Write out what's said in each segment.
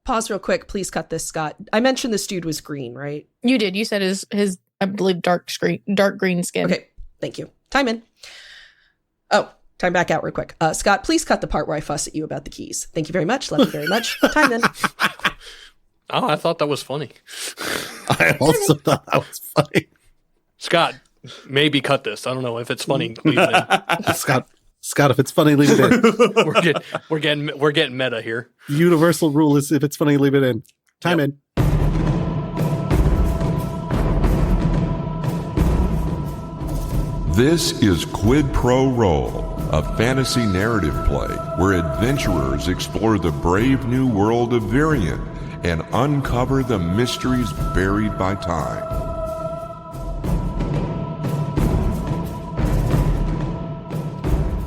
pause real quick. Please cut this, Scott. I mentioned this dude was green, right? You did. You said his I believe, dark green skin. Okay, thank you. Time in. Oh, time back out real quick. Scott, please cut the part where I fuss at you about the keys. Thank you very much. Love you very much. Time in. Oh, I thought that was funny. I also thought that was funny. Scott, maybe cut this. I don't know if it's funny. Leave it in. Scott, if it's funny, leave it in. we're getting meta here. Universal rule is if it's funny, leave it in. Time in. This is Quid Pro Roll, a fantasy narrative play where adventurers explore the brave new world of Varian and uncover the mysteries buried by time.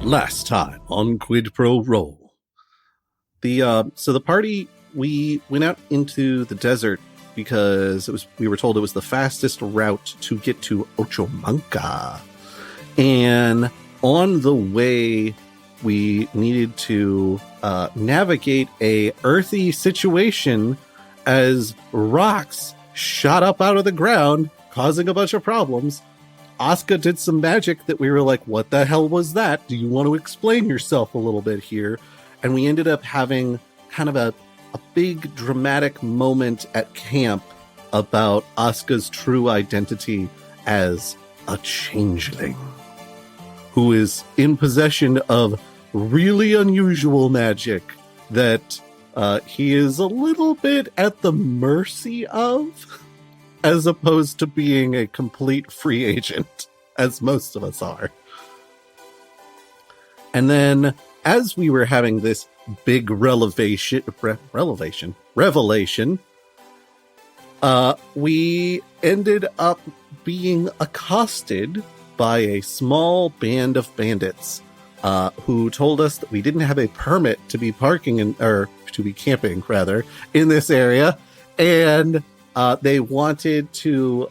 Last time on Quid Pro Roll. So the party, we went out into the desert because we were told it was the fastest route to get to Ochomanca. And on the way, we needed to navigate a earthy situation as rocks shot up out of the ground, causing a bunch of problems. Asuka did some magic that we were like, what the hell was that? Do you want to explain yourself a little bit here? And we ended up having kind of a big dramatic moment at camp about Asuka's true identity as a changeling, who is in possession of really unusual magic that he is a little bit at the mercy of, as opposed to being a complete free agent, as most of us are. And then, as we were having this big revelation, we ended up being accosted by a small band of bandits who told us that we didn't have a permit to be camping in this area, and they wanted to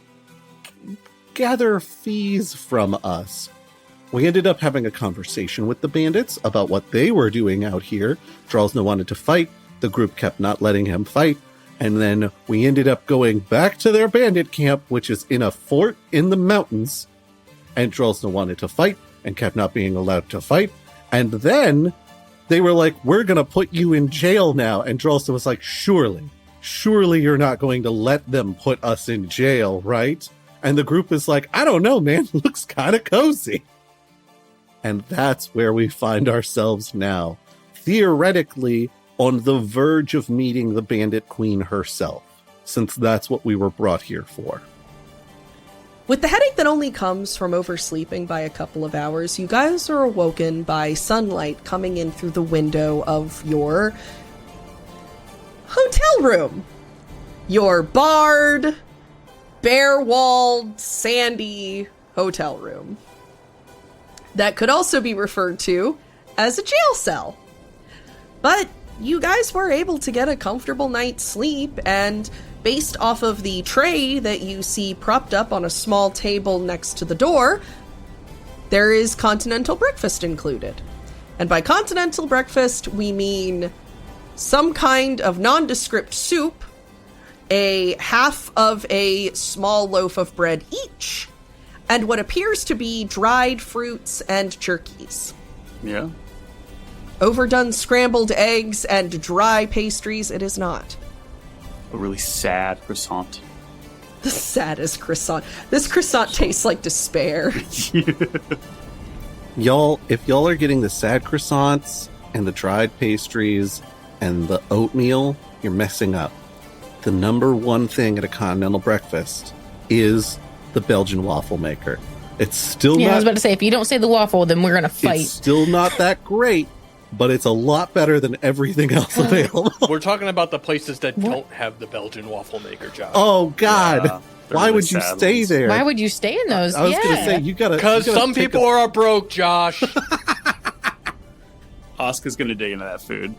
gather fees from us. We ended up having a conversation with the bandits about what they were doing out here. Drolsna wanted to fight. The group kept not letting him fight. And then we ended up going back to their bandit camp, which is in a fort in the mountains. And Drolsna wanted to fight and kept not being allowed to fight. And then they were like, we're going to put you in jail now. And Drolsna was like, surely you're not going to let them put us in jail, right? And the group is like, I don't know, man. Looks kind of cozy. And that's where we find ourselves now, theoretically on the verge of meeting the Bandit Queen herself, since that's what we were brought here for. With the headache that only comes from oversleeping by a couple of hours, you guys are awoken by sunlight coming in through the window of your hotel room. Your barred, bare-walled, sandy hotel room. That could also be referred to as a jail cell. But you guys were able to get a comfortable night's sleep, and based off of the tray that you see propped up on a small table next to the door, there is continental breakfast included. And by continental breakfast, we mean some kind of nondescript soup, a half of a small loaf of bread each, and what appears to be dried fruits and jerkies. Yeah. Overdone scrambled eggs and dry pastries, it is not. A really sad croissant. The saddest croissant. This croissant tastes like despair. Y'all, if y'all are getting the sad croissants and the dried pastries and the oatmeal, you're messing up. The number one thing at a continental breakfast is the Belgian waffle maker. It's still not... I was about to say, if you don't say the waffle, then we're going to fight. It's still not that great, but it's a lot better than everything else available. We're talking about the places that don't have the Belgian waffle maker, Josh. Oh, God. Yeah, why really would you stay ones. there? Why would you stay in those? I was going to say, you got to... Because some people are broke, Josh. Asuka's going to dig into that food.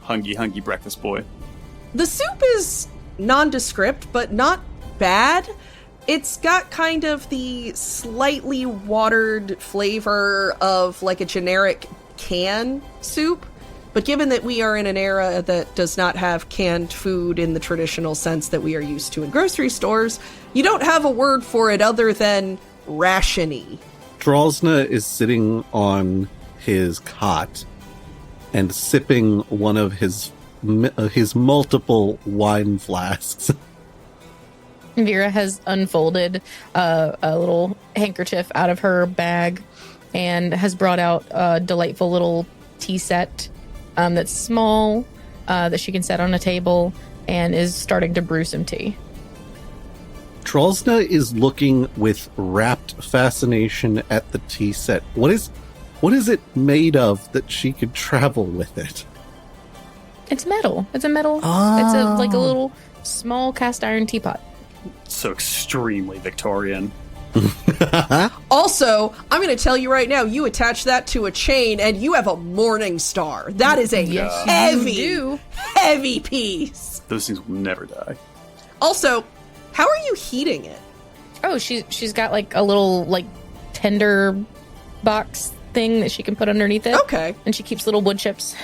Hungy breakfast boy. The soup is nondescript, but not bad. It's got kind of the slightly watered flavor of like a generic can soup. But given that we are in an era that does not have canned food in the traditional sense that we are used to in grocery stores, you don't have a word for it other than ration-y. Drolsna is sitting on his cot and sipping one of his multiple wine flasks. Vera has unfolded a little handkerchief out of her bag and has brought out a delightful little tea set that's small, that she can set on a table, and is starting to brew some tea. Drolsna is looking with rapt fascination at the tea set. What is it made of that she could travel with it? It's metal. It's a metal. Oh. It's like a little small cast iron teapot. So extremely Victorian. Also, I'm going to tell you right now, you attach that to a chain and you have a morning star. That is a heavy piece. Those things will never die. Also, how are you heating it? Oh, she's got like a little like tender box thing that she can put underneath it. Okay. And she keeps little wood chips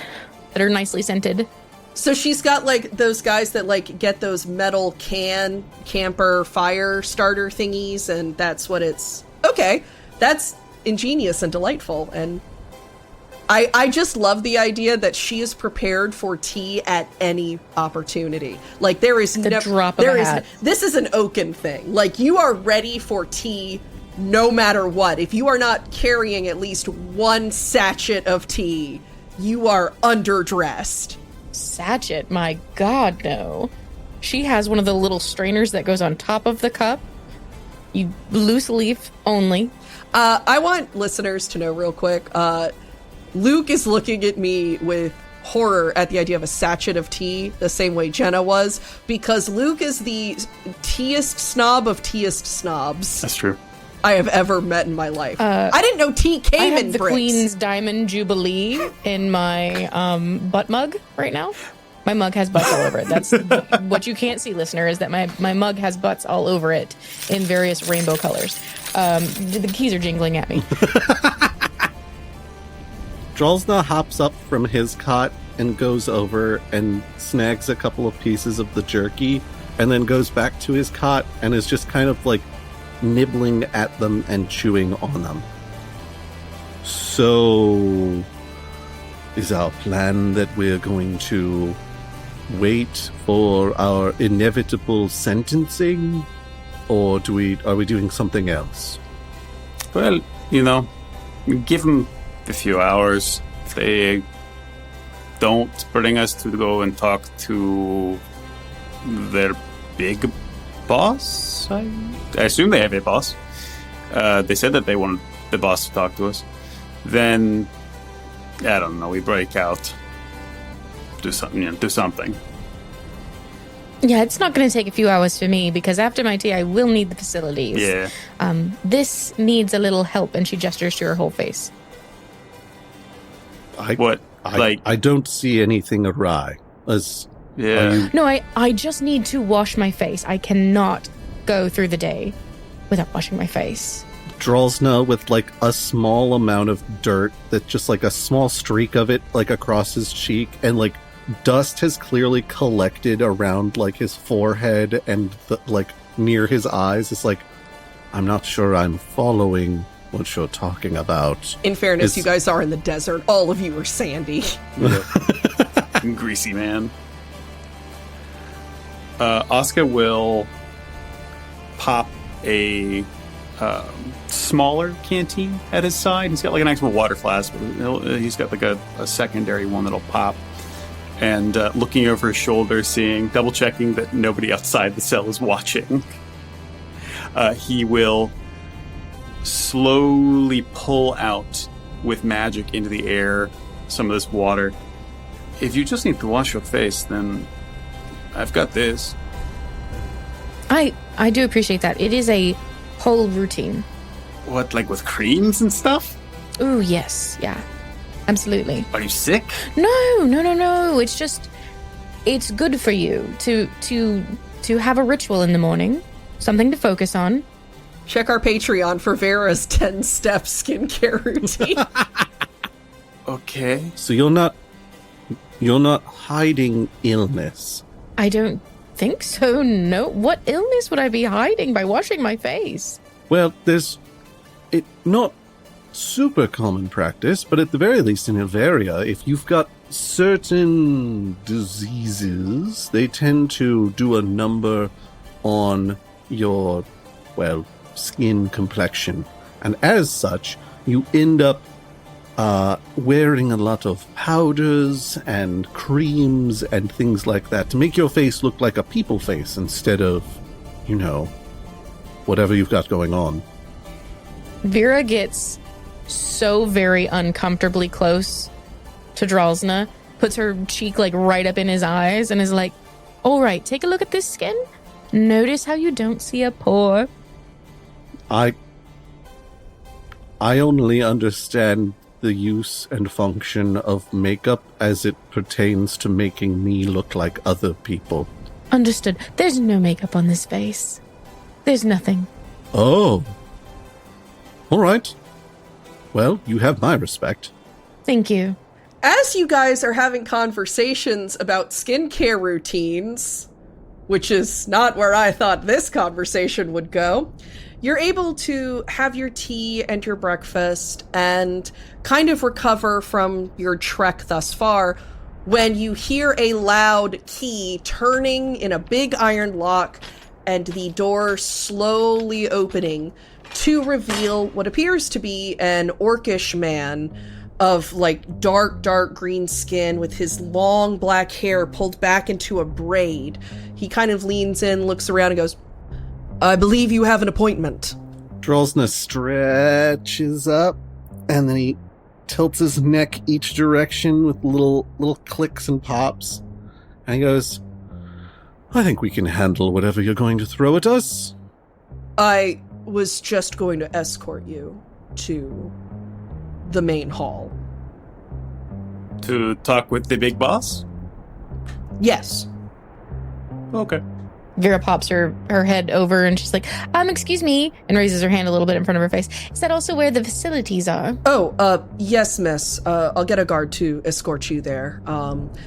that are nicely scented. So she's got like those guys that like get those metal camper fire starter thingies, and that's what it's... Okay, that's ingenious and delightful, and I just love the idea that she is prepared for tea at any opportunity. Like there is The drop of a hat. This is an Oaken thing. Like you are ready for tea no matter what. If you are not carrying at least one sachet of tea, you are underdressed. Sachet? My God, no. She has one of the little strainers that goes on top of the cup. You loose leaf only. I want listeners to know real quick. Luke is looking at me with horror at the idea of a sachet of tea, the same way Jenna was, because Luke is the teaest snob of teaest snobs That's true. I have ever met in my life. I didn't know tea I came have in the bricks. Queen's Diamond Jubilee in my butt mug right now. My mug has butts all over it. That's what you can't see, listener, is that my mug has butts all over it in various rainbow colors. The keys are jingling at me. Drolsna hops up from his cot and goes over and snags a couple of pieces of the jerky, and then goes back to his cot and is just kind of like nibbling at them and chewing on them. So, is our plan that we're going to wait for our inevitable sentencing, or are we doing something else? Well, give them a few hours. If they don't bring us to go and talk to their big boss, I assume they have a boss. They said that they wanted the boss to talk to us. Then, I don't know, we break out. Do something. Yeah, it's not going to take a few hours for me, because after my tea, I will need the facilities. Yeah. This needs a little help, and she gestures to her whole face. I don't see anything awry. Yeah. No, I just need to wash my face. I cannot go through the day without washing my face. Drolsna with like a small amount of dirt, that just like a small streak of it like across his cheek, and like dust has clearly collected around like his forehead and like near his eyes. It's like, I'm not sure I'm following what you're talking about. In fairness, you guys are in the desert. All of you are sandy. Greasy man. Oscar will pop a smaller canteen at his side. He's got like an actual water flask, but he's got like a secondary one that'll pop. And looking over his shoulder, double checking that nobody outside the cell is watching, he will slowly pull out with magic into the air some of this water. If you just need to wash your face, then I've got this. I do appreciate that. It is a whole routine. What, like with creams and stuff? Ooh, yes. Yeah. Absolutely. Are you sick? No. It's just, it's good for you to have a ritual in the morning, something to focus on. Check our Patreon for Vera's 10-step skincare routine. Okay. So you're not You're not hiding illness. I don't think so, no. What illness would I be hiding by washing my face? Well, not super common practice, but at the very least in Ilveria, if you've got certain diseases, they tend to do a number on your, skin complexion. And as such, you end up wearing a lot of powders and creams and things like that to make your face look like a people face instead of, whatever you've got going on. Vera gets so very uncomfortably close to Drolsna, puts her cheek right up in his eyes and is like, all right, take a look at this skin. Notice how you don't see a pore. I only understand the use and function of makeup as it pertains to making me look like other people. Understood. There's no makeup on this face. There's nothing. Oh. All right. Well, you have my respect. Thank you. As you guys are having conversations about skincare routines, which is not where I thought this conversation would go, you're able to have your tea and your breakfast and kind of recover from your trek thus far when you hear a loud key turning in a big iron lock and the door slowly opening to reveal what appears to be an orcish man of dark green skin with his long black hair pulled back into a braid. He kind of leans in, looks around and goes, I believe you have an appointment. Drolsna stretches up and then he tilts his neck each direction with little clicks and pops. And he goes, I think we can handle whatever you're going to throw at us. I was just going to escort you to the main hall. To talk with the big boss? Yes. Okay. Vera pops her head over and she's like, excuse me, and raises her hand a little bit in front of her face. Is that also where the facilities are? Oh, yes, miss. I'll get a guard to escort you there.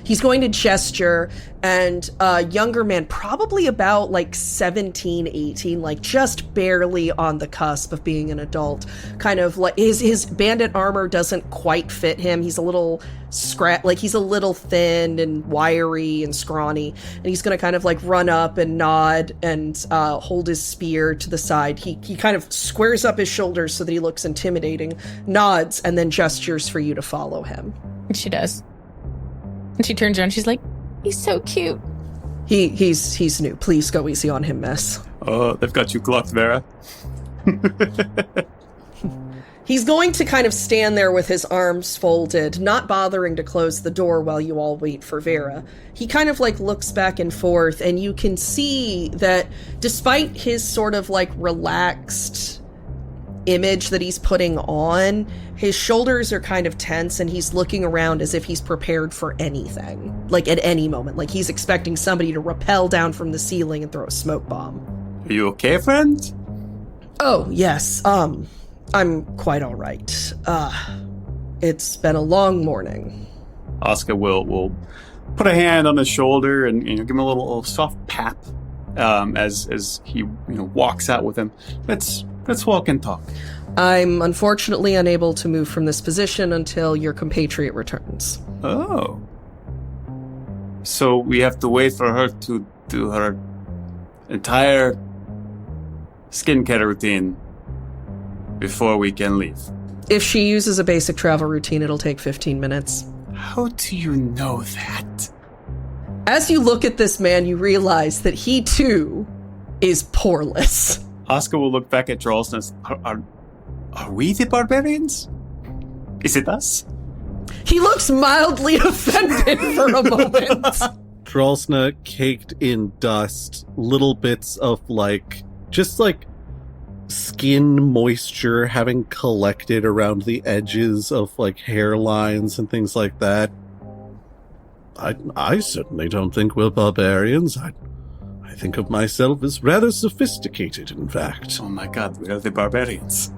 He's going to gesture, and a younger man, probably about 17, 18, just barely on the cusp of being an adult, kind of his bandit armor doesn't quite fit him. He's a little he's a little thin and wiry and scrawny, and he's gonna kind of run up and nod and hold his spear to the side. He kind of squares up his shoulders so that he looks intimidating, nods, and then gestures for you to follow him. She does. And she turns around, she's like, he's so cute. He's new. Please go easy on him, miss. Oh, they've got you clocked, Vera. He's going to kind of stand there with his arms folded, not bothering to close the door while you all wait for Vera. He kind of looks back and forth, and you can see that despite his sort of relaxed image that he's putting on, his shoulders are kind of tense and he's looking around as if he's prepared for anything. At any moment. He's expecting somebody to rappel down from the ceiling and throw a smoke bomb. Are you okay, friend? Oh, yes. I'm quite all right. It's been a long morning. Oscar will put a hand on his shoulder and give him a little soft pap as he walks out with him. Let's walk and talk. I'm unfortunately unable to move from this position until your compatriot returns. Oh. So we have to wait for her to do her entire skincare routine before we can leave. If she uses a basic travel routine, it'll take 15 minutes. How do you know that? As you look at this man, you realize that he too is poreless. Oscar will look back at Drolsna. Are we the barbarians? Is it us? He looks mildly offended for a moment. Drolsna caked in dust, little bits of skin moisture having collected around the edges of hairlines and things like that. I certainly don't think we're barbarians. I think of myself as rather sophisticated, in fact. Oh my god, we are the barbarians.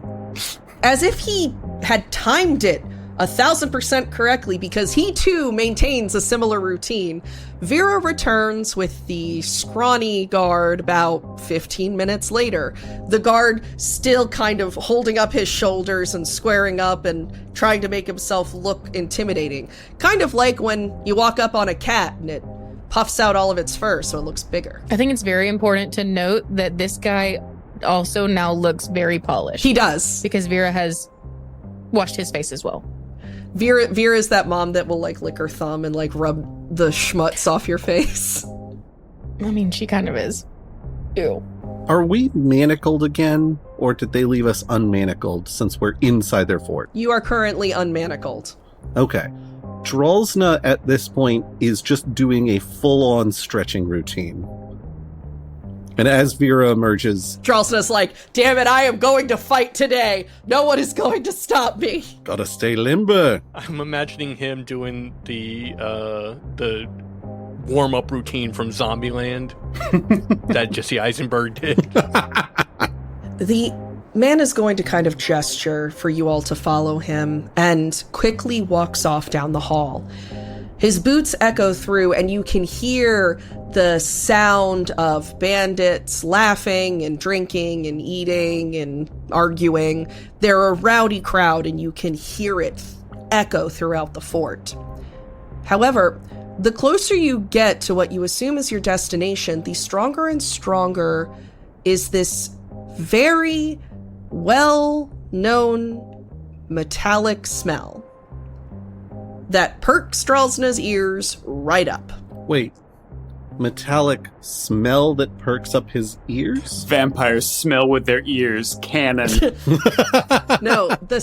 As if he had timed it 1,000% correctly because he too maintains a similar routine. Vera returns with the scrawny guard about 15 minutes later. The guard still kind of holding up his shoulders and squaring up and trying to make himself look intimidating. Kind of like when you walk up on a cat and it puffs out all of its fur so it looks bigger. I think it's very important to note that this guy also now looks very polished. He does. Because Vera has washed his face as well. Vera is that mom that will like lick her thumb and like rub the schmutz off your face. I mean, she kind of is. Ew. Are we manacled again, or did they leave us unmanacled since we're inside their fort? You are currently unmanacled. Okay. Drolsna at this point is just doing a full-on stretching routine. And as Vera emerges... Drolsna's like, damn it, I am going to fight today. No one is going to stop me. Gotta stay limber. I'm imagining him doing the warm-up routine from Zombieland that Jesse Eisenberg did. The man is going to kind of gesture for you all to follow him and quickly walks off down the hall. His boots echo through and you can hear the sound of bandits laughing and drinking and eating and arguing. They're a rowdy crowd and you can hear it echo throughout the fort. However, the closer you get to what you assume is your destination, the stronger and stronger is this very well-known metallic smell that perks Drolsna's ears right up. Wait, metallic smell that perks up his ears? Vampires smell with their ears. Canon. No, the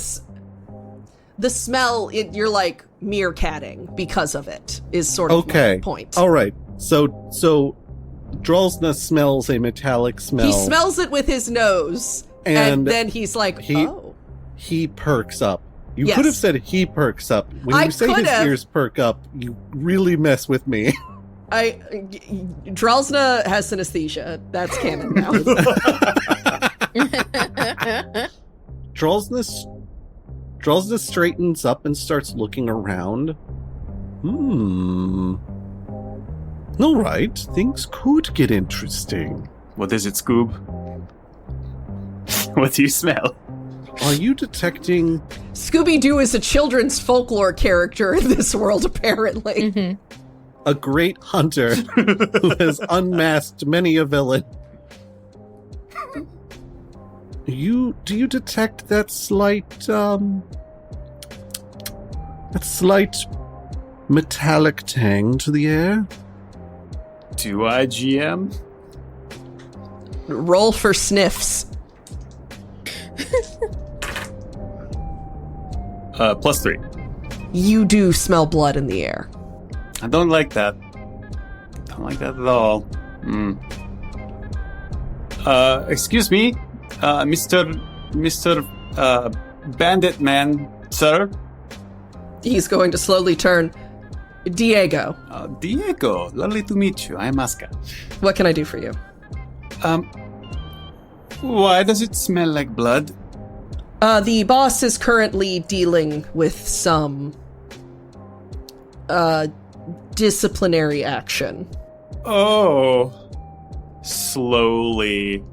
smell, you're like meerkatting because of it, is sort of my point. All right. So Drolsna smells a metallic smell. He smells it with his nose, and then he's like, oh. He perks up. You Yes. could have said he perks up. When I you say could his have. ears perk up, you really mess with me. Drolsna has synesthesia. That's canon now. Drolsna straightens up and starts looking around. All right, things could get interesting. What is it, Scoob? What do you smell? Are you detecting... Scooby-Doo is a children's folklore character in this world, apparently. Mm-hmm. a great hunter who has unmasked many a villain? Do you detect that slight metallic tang to the air? Do I, GM? Roll for sniffs. +3. You do smell blood in the air. I don't like that. Don't like that at all. Excuse me, Mr. Bandit Man, sir? He's going to slowly turn. Diego, Diego, lovely to meet you. I'm Aska. what can I do for you? Why does it smell like blood? The boss is currently dealing with some disciplinary action. Oh. Slowly,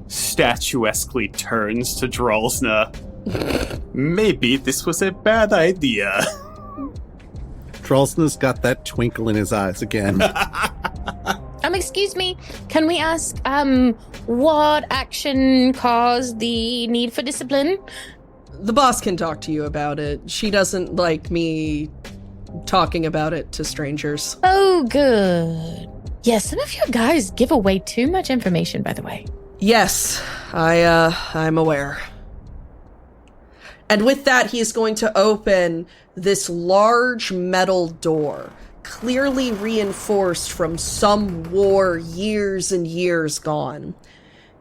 statuesquely turns to Drolsna. Maybe this was a bad idea. Drolsna's got that twinkle in his eyes again. Excuse me, can we ask, what action caused the need for discipline? The boss can talk to you about it. She doesn't like me talking about it to strangers. Oh, good. Yeah, some of you guys give away too much information, by the way. Yes, I'm aware. And with that, he is going to open this large metal door, clearly reinforced from some war years and years gone.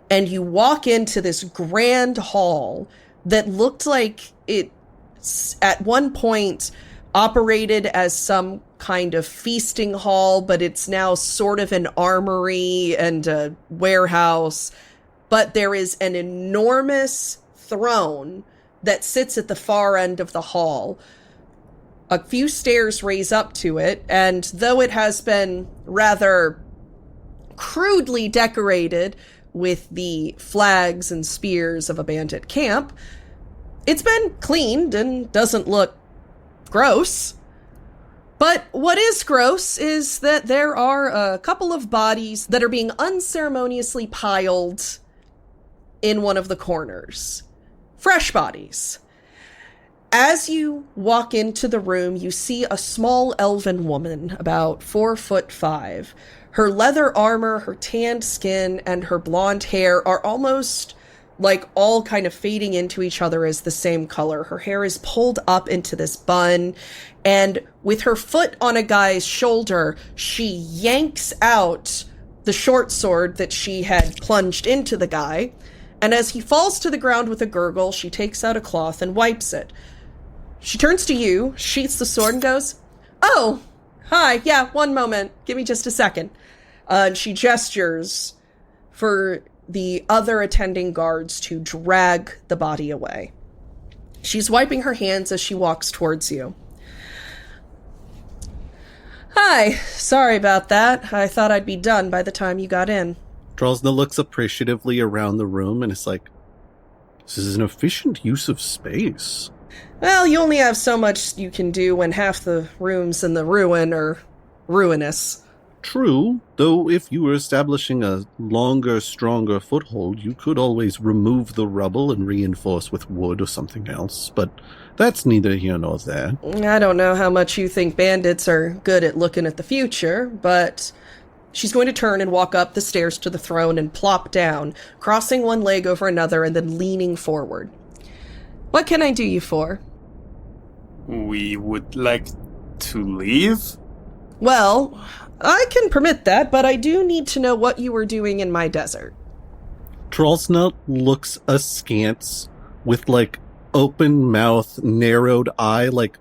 And you walk into this grand hall that looked like it at one point operated as some kind of feasting hall, but it's now sort of an armory and a warehouse. But there is an enormous throne that sits at the far end of the hall, A few stairs raise up to it, and though it has been rather crudely decorated with the flags and spears of a bandit camp, it's been cleaned and doesn't look gross. But what is gross is that there are a couple of bodies that are being unceremoniously piled in one of the corners. Fresh bodies. As you walk into the room, you see a small elven woman, about 4'5". Her leather armor, her tanned skin, and her blonde hair are almost like all kind of fading into each other as the same color. Her hair is pulled up into this bun, and with her foot on a guy's shoulder, she yanks out the short sword that she had plunged into the guy, and as he falls to the ground with a gurgle, she takes out a cloth and wipes it. She turns to you, sheaths the sword, and goes, "Oh, hi, yeah, one moment. Give me just a second." And she gestures for the other attending guards to drag the body away. She's wiping her hands as she walks towards you. "Hi, sorry about that. I thought I'd be done by the time you got in." Drosna looks appreciatively around the room and is like, "This is an efficient use of space." Well, you only have so much you can do when half the rooms in the ruin are ruinous. True, though if you were establishing a longer, stronger foothold, you could always remove the rubble and reinforce with wood or something else, but that's neither here nor there. I don't know how much you think bandits are good at looking at the future, but she's going to turn and walk up the stairs to the throne and plop down, crossing one leg over another and then leaning forward. "What can I do you for?" We would like to leave? "Well, I can permit that, but I do need to know what you were doing in my desert." Drosna looks askance with, like, open mouth, narrowed eye, like,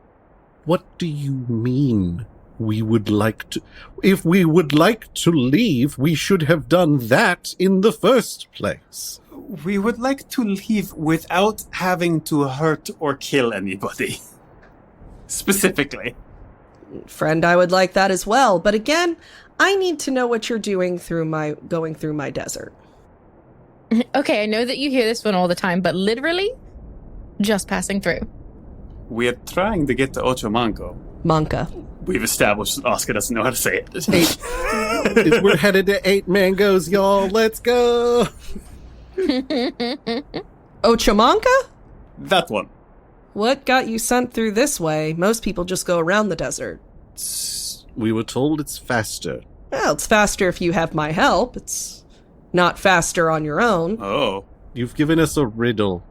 "What do you mean? We would like to... If we would like to leave, we should have done that in the first place." We would like to leave without having to hurt or kill anybody. Specifically. "Friend, I would like that as well, but again, I need to know what you're doing going through my desert." Okay, I know that you hear this one all the time, but literally, just passing through. We're trying to get to Ochomanca. Manca. We've established that Oscar doesn't know how to say it. We're headed to 8 mangoes, y'all. Let's go. Ochomanca? That one. What got you sent through this way? Most people just go around the desert. We were told it's faster. Well, it's faster if you have my help. It's not faster on your own. Oh. You've given us a riddle.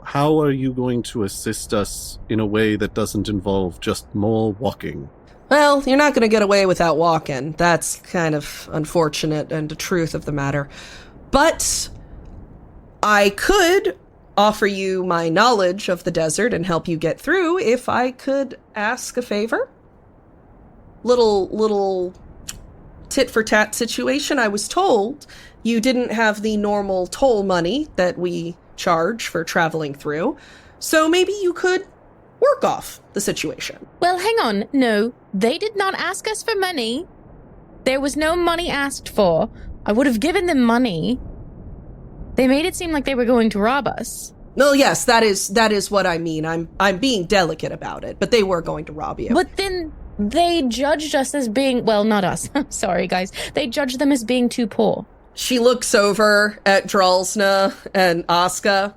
How are you going to assist us in a way that doesn't involve just more walking? Well, you're not going to get away without walking. That's kind of unfortunate and the truth of the matter. But I could offer you my knowledge of the desert and help you get through if I could ask a favor. Little tit-for-tat situation. I was told you didn't have the normal toll money that we charge for traveling through, so maybe you could work off the situation. Well, hang on. No, they did not ask us for money. There was no money asked for. I would have given them money. They made it seem like they were going to rob us. Well, yes, that is what I mean. I'm being delicate about it, but they were going to rob you. But then they judged us as being, well, not us. Sorry, guys. They judged them as being too poor. She looks over at Drolsna and Aska.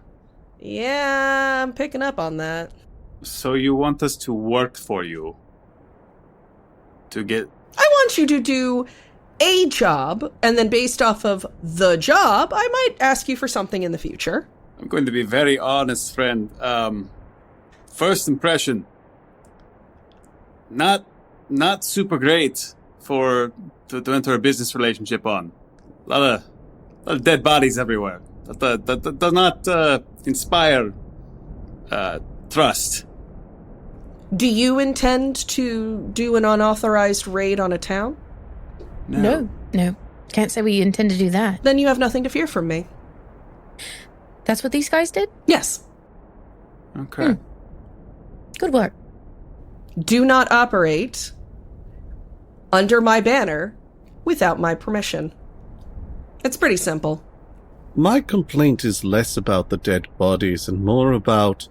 Yeah, I'm picking up on that. So you want us to work for you? To get... I want you to do a job, and then based off of the job, I might ask you for something in the future. I'm going to be very honest, friend. First impression, not super great to enter a business relationship on. A lot of dead bodies everywhere. That does not inspire trust. Do you intend to do an unauthorized raid on a town? No. Can't say we intend to do that. Then you have nothing to fear from me. That's what these guys did? Yes. Okay. Good work. do not operate under my banner without my permission. It's pretty simple. My complaint is less about the dead bodies and more about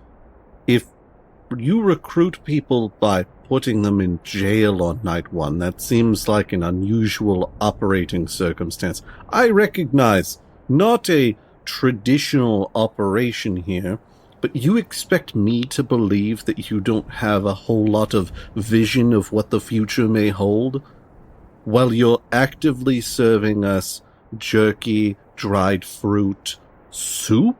if you recruit people by putting them in jail on night one. That seems like an unusual operating circumstance. I recognize not a traditional operation here, but you expect me to believe that you don't have a whole lot of vision of what the future may hold while you're actively serving us jerky, dried fruit, soup?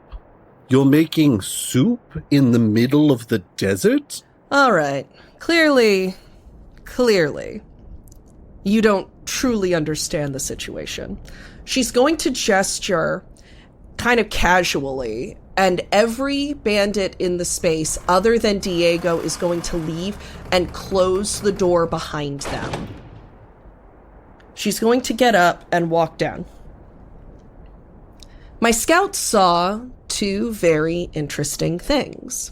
You're making soup in the middle of the desert? All right. Clearly, you don't truly understand the situation. She's going to gesture kind of casually, and every bandit in the space other than Diego is going to leave and close the door behind them. She's going to get up and walk down. My scouts saw two very interesting things.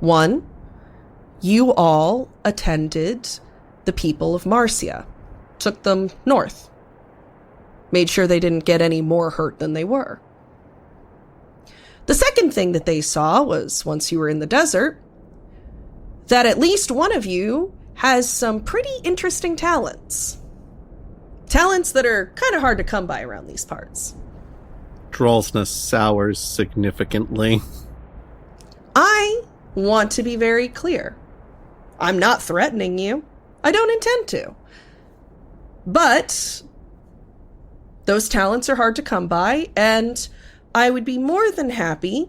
One, you all attended the people of Marcia, took them north, made sure they didn't get any more hurt than they were. The second thing that they saw was, once you were in the desert, that at least one of you has some pretty interesting talents. Talents that are kind of hard to come by around these parts. Drolsna sours significantly. I want to be very clear. I'm not threatening you. I don't intend to. But those talents are hard to come by, and I would be more than happy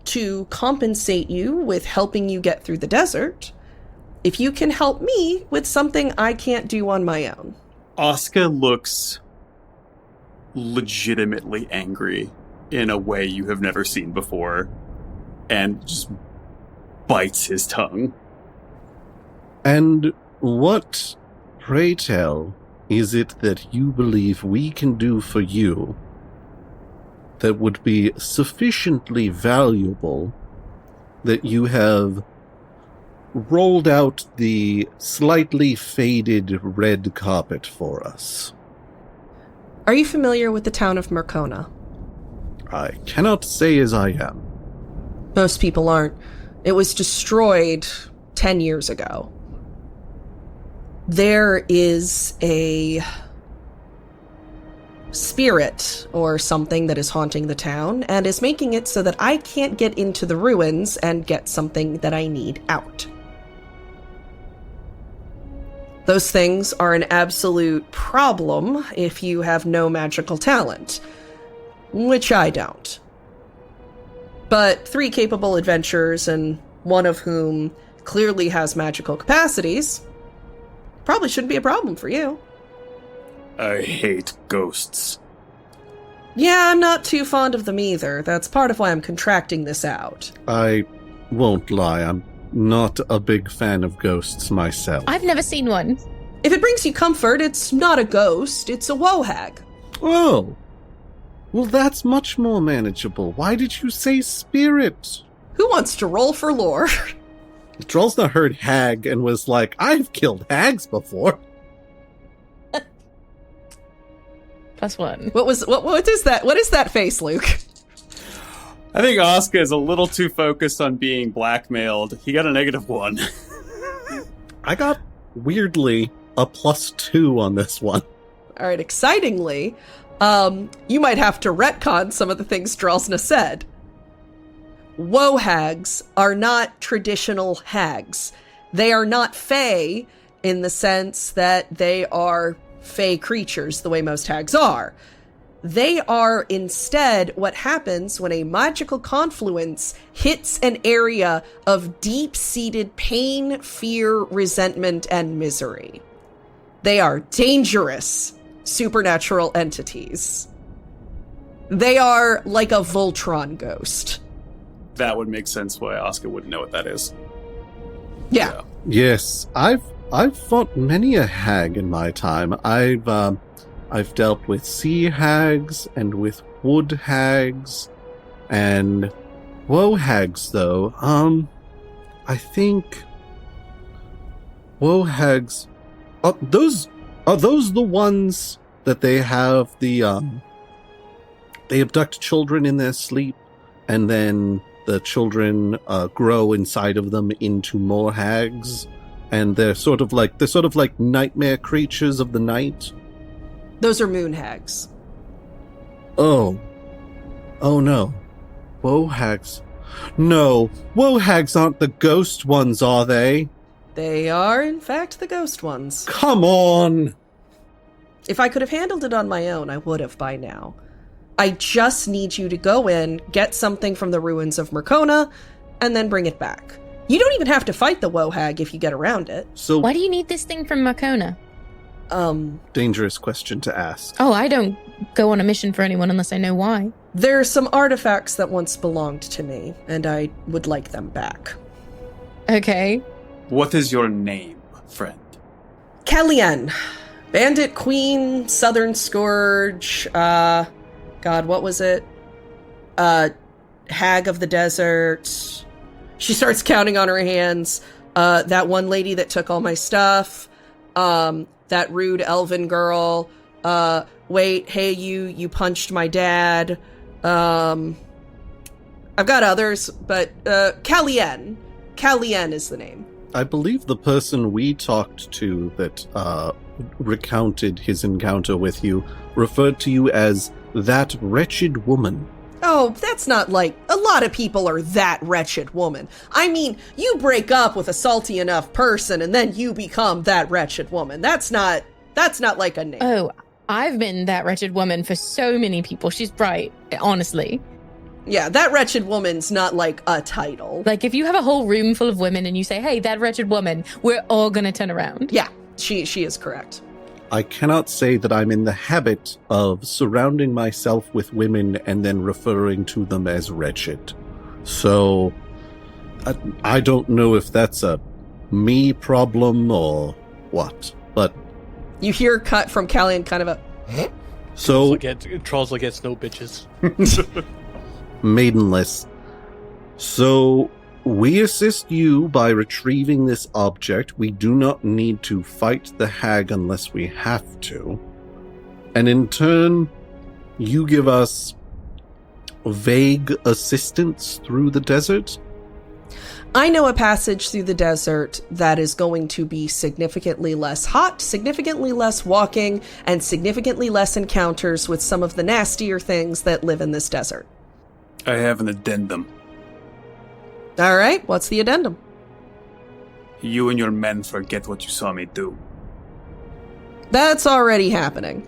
to compensate you with helping you get through the desert if you can help me with something I can't do on my own. Oscar looks legitimately angry in a way you have never seen before and just bites his tongue. And what, pray tell, is it that you believe we can do for you that would be sufficiently valuable that you have rolled out the slightly faded red carpet for us? Are you familiar with the town of Mercona? I cannot say as I am. Most people aren't. It was destroyed 10 years ago. There is a spirit or something that is haunting the town and is making it so that I can't get into the ruins and get something that I need out. Those things are an absolute problem if you have no magical talent, which I don't. But 3 capable adventurers, and one of whom clearly has magical capacities, probably shouldn't be a problem for you. I hate ghosts. Yeah, I'm not too fond of them either. That's part of why I'm contracting this out. I won't lie, I'm not a big fan of ghosts myself. I've never seen one. If it brings you comfort, it's not a ghost, it's a wohag. Oh! Well, that's much more manageable. Why did you say spirit? Who wants to roll for lore? Drolsna heard hag and was like, I've killed hags before. +1. What is that? What is that face, Luke? I think Oscar is a little too focused on being blackmailed. He got a -1. I got, weirdly, a +2 on this one. All right, excitingly, you might have to retcon some of the things Drolsna said. Wohags are not traditional hags. They are not fae in the sense that they are fae creatures the way most hags are. They are instead what happens when a magical confluence hits an area of deep-seated pain, fear, resentment, and misery. They are dangerous supernatural entities. They are like a Voltron ghost. That would make sense why Oscar wouldn't know what that is. Yeah. Yes, I've fought many a hag in my time. I've dealt with sea hags and with wood hags and woe hags though. I think Wohags. Are those the ones that they have they abduct children in their sleep, and then the children grow inside of them into more hags, and they're sort of like nightmare creatures of the night? Those are moon hags. Oh no. Wohags. No, wohags aren't the ghost ones, are they? They are, in fact, the ghost ones. Come on! If I could have handled it on my own, I would have by now. I just need you to go in, get something from the ruins of Mercona, and then bring it back. You don't even have to fight the wohag if you get around it. So, Why do you need this thing from Mercona? dangerous question to ask. Oh, I don't go on a mission for anyone unless I know why. There are some artifacts that once belonged to me, and I would like them back. Okay. What is your name, friend? Kellyanne. Bandit Queen, Southern Scourge, God, what was it? Hag of the Desert. She starts counting on her hands. That one lady that took all my stuff. That rude elven girl. Wait, hey, you punched my dad. I've got others, but Kellyanne. Kellyanne is the name. I believe the person we talked to that recounted his encounter with you referred to you as that wretched woman. Oh, that's not like... A lot of people are that wretched woman. I mean, you break up with a salty enough person and then you become that wretched woman. That's not like a name. Oh, I've been that wretched woman for so many people. She's right, honestly. Yeah, that wretched woman's not like a title. Like, if you have a whole room full of women and you say, hey, that wretched woman, we're all gonna turn around. Yeah, she is correct. I cannot say that I'm in the habit of surrounding myself with women and then referring to them as wretched. So, I don't know if that's a me problem or what, but... You hear cut from Callian kind of a... So... Trolls will get no bitches. Maidenless. So, we assist you by retrieving this object. We do not need to fight the hag unless we have to. And in turn, you give us vague assistance through the desert? I know a passage through the desert that is going to be significantly less hot, significantly less walking, and significantly less encounters with some of the nastier things that live in this desert. I have an addendum. All right, what's the addendum? You and your men forget what you saw me do. That's already happening.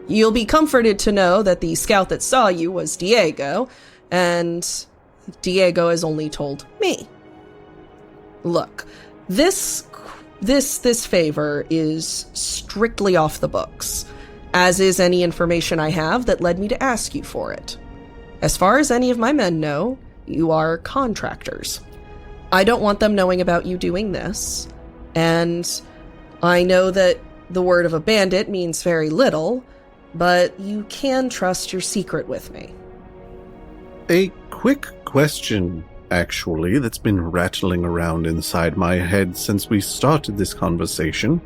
You'll be comforted to know that the scout that saw you was Diego, and Diego has only told me. Look, this favor is strictly off the books, as is any information I have that led me to ask you for it. As far as any of my men know, you are contractors. I don't want them knowing about you doing this, and I know that the word of a bandit means very little, but you can trust your secret with me. A quick question, actually, that's been rattling around inside my head since we started this conversation.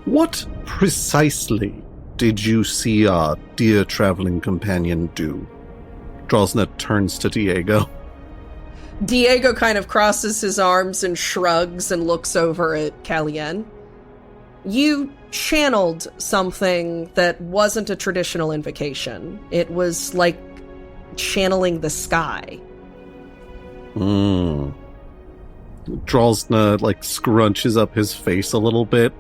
What precisely did you see our dear traveling companion do? Drosna turns to Diego. Diego kind of crosses his arms and shrugs and looks over at Kellyanne. You channeled something that wasn't a traditional invocation. It was like channeling the sky. Drosna, scrunches up his face a little bit.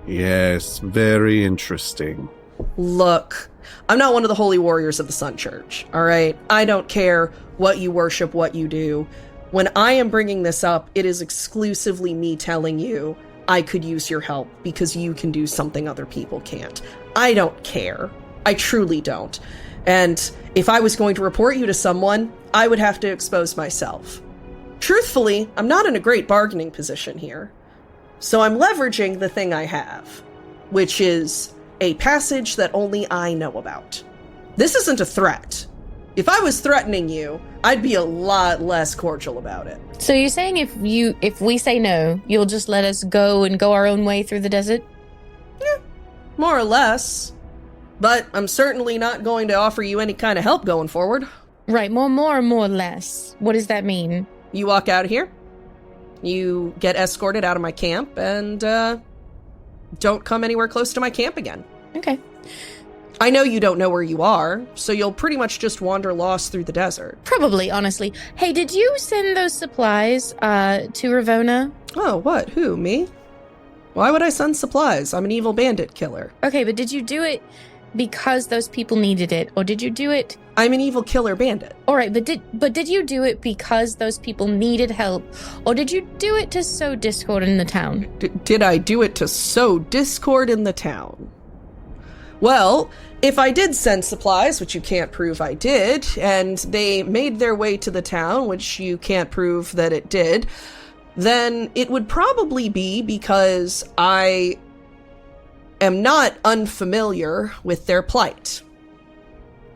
Yes, very interesting. Look, I'm not one of the holy warriors of the Sun Church, all right? I don't care what you worship, what you do. When I am bringing this up, it is exclusively me telling you I could use your help because you can do something other people can't. I don't care. I truly don't. And if I was going to report you to someone, I would have to expose myself. Truthfully, I'm not in a great bargaining position here. So I'm leveraging the thing I have, which is a passage that only I know about. This isn't a threat. If I was threatening you, I'd be a lot less cordial about it. So you're saying if we say no, you'll just let us go and go our own way through the desert? More or less. But I'm certainly not going to offer you any kind of help going forward. Right, more or less. What does that mean? You walk out of here, you get escorted out of my camp, and don't come anywhere close to my camp again. Okay. I know you don't know where you are, so you'll pretty much just wander lost through the desert. Probably, honestly. Hey, did you send those supplies to Ravona? Oh, what? Who, me? Why would I send supplies? I'm an evil bandit killer. Okay, but did you do it because those people needed it, or did you do it... I'm an evil killer bandit. All right, but did you do it because those people needed help, or did you do it to sow discord in the town? Did I do it to sow discord in the town? Well, if I did send supplies, which you can't prove I did, and they made their way to the town, which you can't prove that it did, then it would probably be because I am not unfamiliar with their plight.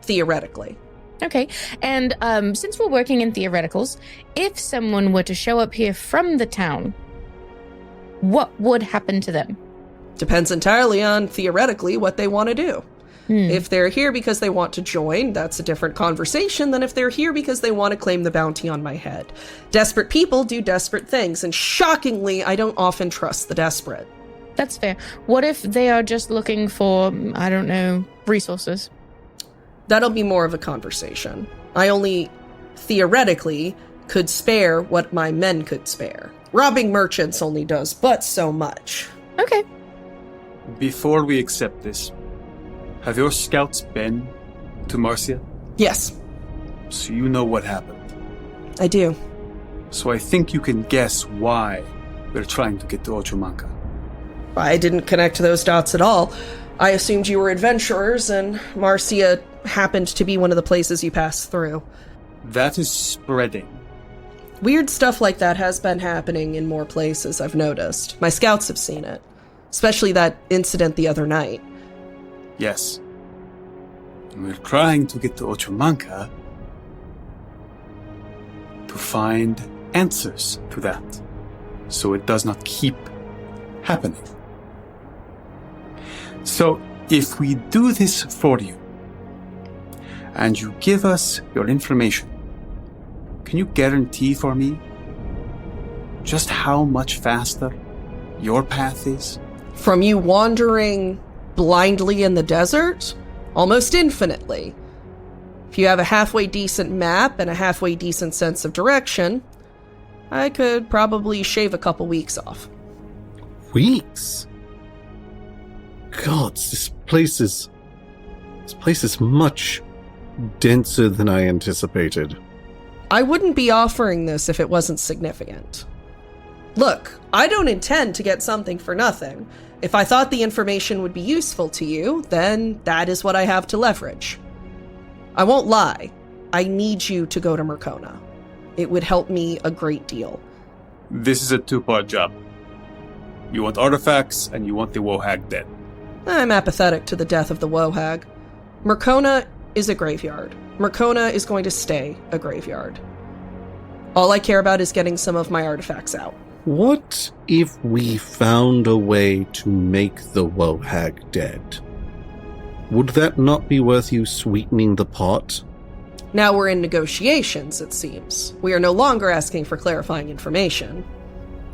Theoretically. Okay, and since we're working in theoreticals, if someone were to show up here from the town, what would happen to them? Depends entirely on, theoretically, what they want to do. If they're here because they want to join, that's a different conversation than if they're here because they want to claim the bounty on my head. Desperate people do desperate things, and shockingly, I don't often trust the desperate. That's fair. What if they are just looking for, I don't know, resources? That'll be more of a conversation. I only, theoretically, could spare what my men could spare. Robbing merchants only does but so much. Okay. Before we accept this, have your scouts been to Marcia? Yes, So you know what happened. I do. So I think you can guess why they're trying to get to Ochomanca. I didn't connect those dots at all. I assumed you were adventurers, and Marcia happened to be one of the places you passed through. That is spreading. Weird stuff like that has been happening in more places, I've noticed. My scouts have seen it. Especially that incident the other night. Yes. And we're trying to get to Ochomanca to find answers to that, so it does not keep happening. So, if we do this for you, and you give us your information, can you guarantee for me just how much faster your path is? From you wandering blindly in the desert? Almost infinitely. If you have a halfway decent map and a halfway decent sense of direction, I could probably shave a couple weeks off. Weeks? God, this place is much denser than I anticipated. I wouldn't be offering this if it wasn't significant. Look, I don't intend to get something for nothing. If I thought the information would be useful to you, then that is what I have to leverage. I won't lie. I need you to go to Mercona. It would help me a great deal. This is a two-part job. You want artifacts, and you want the Wohag dead. I'm apathetic to the death of the Wohag. Mercona is a graveyard. Mercona is going to stay a graveyard. All I care about is getting some of my artifacts out. What if we found a way to make the Wohag dead? Would that not be worth you sweetening the pot? Now we're in negotiations, it seems. We are no longer asking for clarifying information.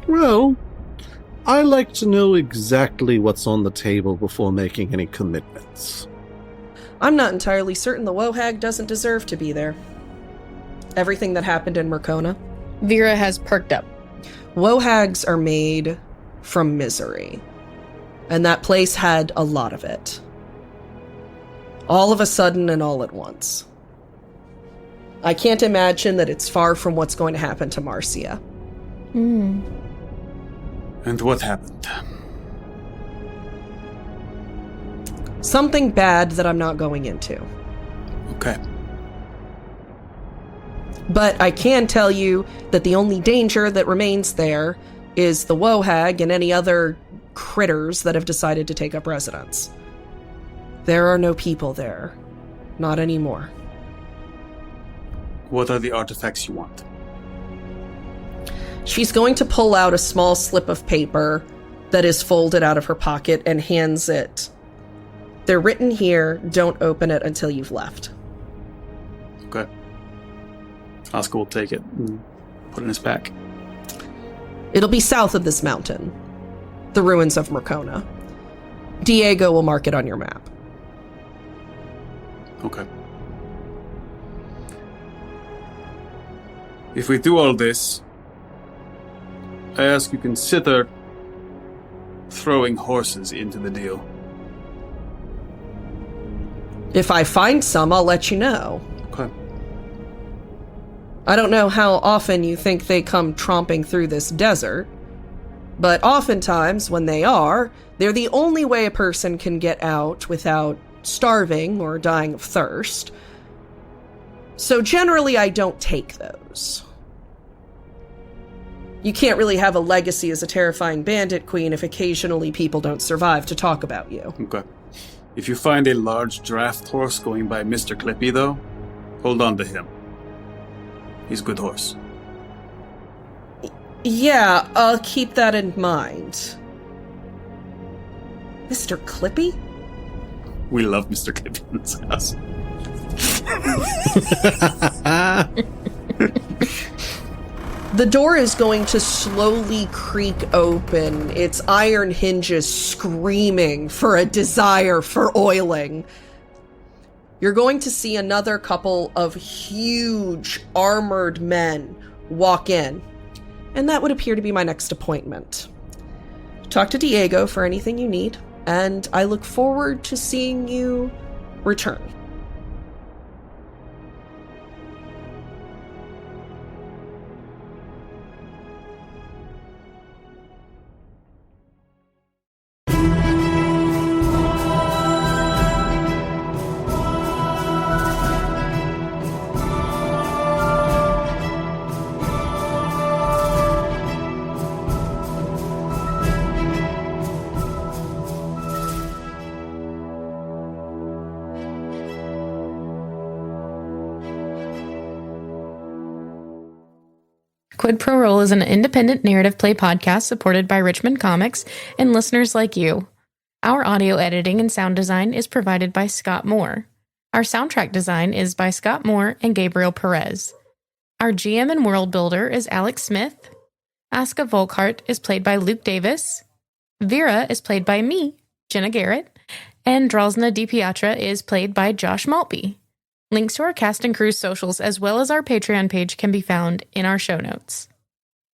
Well, I like to know exactly what's on the table before making any commitments. I'm not entirely certain the Wohag doesn't deserve to be there. Everything that happened in Mercona. Vera has perked up. Wohags are made from misery. And that place had a lot of it. All of a sudden and all at once. I can't imagine that it's far from what's going to happen to Marcia. And what happened? Something bad that I'm not going into. Okay. But I can tell you that the only danger that remains there is the Wohag and any other critters that have decided to take up residence. There are no people there. Not anymore. What are the artifacts you want? She's going to pull out a small slip of paper that is folded out of her pocket and hands it. They're written here. Don't open it until you've left. Okay. Oscar will take it and put it in his pack. It'll be south of this mountain. The ruins of Mercona. Diego will mark it on your map. Okay. If we do all this, I ask you consider throwing horses into the deal. If I find some, I'll let you know. Okay. I don't know how often you think they come tromping through this desert, but oftentimes when they are, they're the only way a person can get out without starving or dying of thirst. So generally I don't take those. You can't really have a legacy as a terrifying bandit queen if occasionally people don't survive to talk about you. Okay. If you find a large draft horse going by Mr. Clippy, though, hold on to him. He's a good horse. Yeah, I'll keep that in mind. Mr. Clippy? We love Mr. Clippy in this house. The door is going to slowly creak open, its iron hinges screaming for a desire for oiling. You're going to see another couple of huge armored men walk in, and that would appear to be my next appointment. Talk to Diego for anything you need, and I look forward to seeing you return. Quid Pro Roll is an independent narrative play podcast supported by Richmond Comix and listeners like you. Our audio editing and sound design is provided by Scott Moore. Our soundtrack design is by Scott Moore and Gabriel Perez. Our GM and world builder is Alex Smith. Aska Volkart is played by Luke Davis. Vera is played by me, Jenna Garrett. And Dralsna DiPiatra is played by Josh Maltby. Links to our cast and crew's socials as well as our Patreon page can be found in our show notes.